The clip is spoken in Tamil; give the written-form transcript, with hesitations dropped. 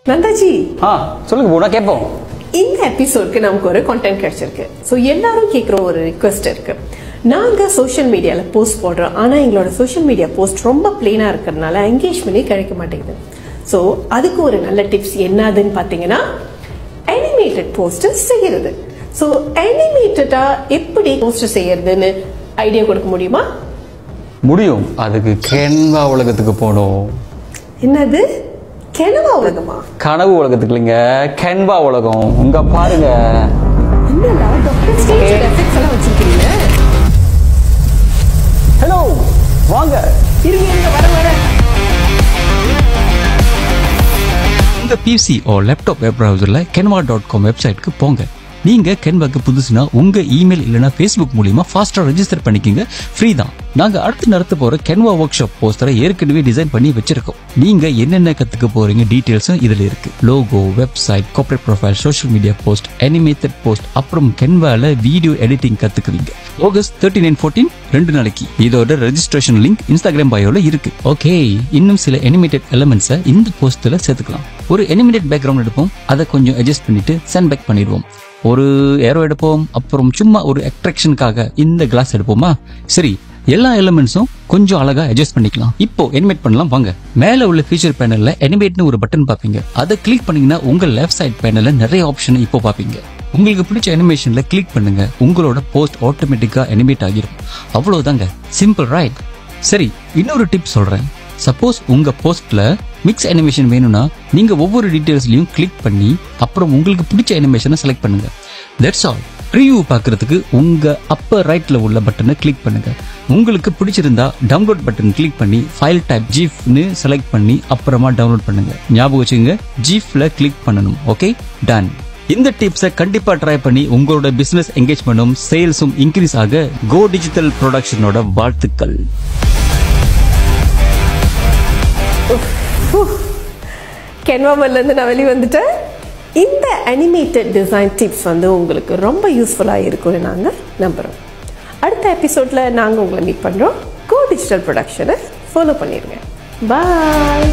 நந்தாஜி சொல்லுங்க போனா கேட்போம். இந்த எபிசோட்க்கு நமக்கு ஒரு கண்டென்ட் கிடைச்சிருக்கு. ஸோ எல்லாரும் கேட்குற ஒரு ரிக்வெஸ்ட் இருக்கு. நாங்கள் சோஷியல் மீடியாவில் போஸ்ட் போடுறோம், ஆனால் எங்களோட சோஷியல் மீடியா போஸ்ட் ரொம்ப பிளெயினாக இருக்கிறதுனால என்கேஜ்மெண்ட்டே கிடைக்க மாட்டேங்குது. ஸோ அதுக்கு ஒரு நல்ல டிப்ஸ் என்னதுன்னு பார்த்தீங்கன்னா அனிமேட்டட் போஸ்டர் செய்யறது. ஸோ அனிமேட்டடா எப்படி போஸ்டர் செய்யறதுன்னு ஐடியா கொடுக்க முடியுமா? முடியும். அதுக்கு கேன்வா உலகத்துக்கு போகணும். என்னது கனவா உலகமா? கனவு உலகத்துக்கு இல்லைங்க, கேன்வா உலகம். உங்க பாருங்க. என்னடா டாக்டர் ஸ்டேஜ் எஃபெக்ட்ஸ் எல்லாம் வச்சிருக்கீங்க? ஹலோ வாங்க. இருங்க வர உங்க பிசி ஓ லேப்டாப் வெப் பிரவுசர்ல canva.com வெப்சைட்க்கு போங்க. நீங்க கேன்வாக்கு புதுசுனா உங்க இமெயில் இல்லனா ஃபேஸ்புக் மூலமா ஃபாஸ்டா ரெஜிஸ்டர் பண்ணிக்கங்க. ஃப்ரீ தான். நாங்க அடுத்து நடத்த போற கேன்வா ஒர்க் ஷாப் போஸ்டரை ஏற்கனவே டிசைன் பண்ணி வச்சிருக்கோம். நீங்க என்னென்ன கத்துக்க போறீங்க டீடைல்ஸும் இதுல இருக்கு. Logo, website, corporate profile, social media post, animated post, அப்புறம் கேன்வால வீடியோ எடிட்டிங் கத்துக்குவீங்க. ஆகஸ்ட் 13-14 2 நாளைக்கு. இதோட ரெஜிஸ்ட்ரேஷன் லிங்க் இன்ஸ்டாகிராம் பயோல இருக்கு. ஓகே, இன்னும் சில அனிமேட்டட் எலிமெண்ட்ஸை இந்த போஸ்ட்ல சேர்த்துக்கலாம். ஒரு அனிமேட்டட் பேக்ரவுண்ட் எடுப்போம், அதை கொஞ்சம் அட்ஜஸ்ட் பண்ணிட்டு சென்ட் பேக் பண்ணிடுவோம். ஒரு ஏரோ எடுப்போம், அப்புறம் சும்மா ஒரு அட்ராக்ஷனுக்காக இந்த கிளாஸ் எடுப்போமா? சரி, எல்லா எலிமெண்ட்ஸும் கொஞ்சம் அழகா அட்ஜஸ்ட் பண்ணிக்கலாம். இப்போ அனிமேட் பண்ணலாம் வாங்க. மேல உள்ள ஃபீச்சர் பேனல்ல அனிமேட்னு ஒரு பட்டன் பாப்பீங்க. அதை கிளிக் பண்ணீங்கன்னா உங்க லெஃப்ட் சைட் பேனல்ல நிறைய ஆப்ஷன் இப்போ பாப்பீங்க. உங்களுக்கு பிடிச்ச அனிமேஷன்ல கிளிக் பண்ணுங்க. உங்களோட போஸ்ட் ஆட்டோமேட்டிக்கா அனிமேட் ஆகிரும். அவ்வளவுதாங்க. Simple right? சரி, இன்னொரு டிப் சொல்றேன். சப்போஸ் உங்க போஸ்ட்ல மிக்ஸ் அனிமேஷன் வேணும்னா நீங்க ஒவ்வொரு டீடைல்ஸ்லயும் கிளிக் பண்ணி அப்புறம் உங்களுக்கு பிடிச்ச அனிமேஷனை செலக்ட் பண்ணுங்க. That's all. ப்ரீவியூ பார்க்கிறதுக்கு உங்க அப்பர் ரைட்ல உள்ள பட்டனை கிளிக் பண்ணுங்க. உங்களுக்கு பிடிச்சிருந்தா டவுன்லோட் பட்டன் கிளிக் பண்ணி ஃபைல் டைப் ஜிஃப்னு செலக்ட் பண்ணி அப்புறமா டவுன்லோட் பண்ணுங்க. ஞாபகம் வச்சுங்க, ஜிஃப்ல கிளிக் பண்ணணும். Okay, done. இந்த டிப்ஸை கண்டிப்பா ட்ரை பண்ணி உங்களோட பிசினஸ் என்கேஜ்மெண்ட்டும் சேல்ஸும் இன்க்ரீஸ் ஆக கோ டிஜிட்டல் ப்ரொடக்ஷனோட வாழ்த்துக்கள். கேன்வால இருந்து நான் வெளியே வந்துட்டேன். இந்த அனிமேட்டட் டிசைன் டிப்ஸ் உங்களுக்கு ரொம்ப யூஸ்ஃபுல்லாக இருக்கும்னு நாங்கள் நம்புகிறோம். அடுத்த எபிசோடில் நாங்கள் உங்களை மீட் பண்ணுறோம். கோ டிஜிட்டல் ப்ரொடக்ஷனை ஃபாலோ பண்ணிடுங்க. பாய்.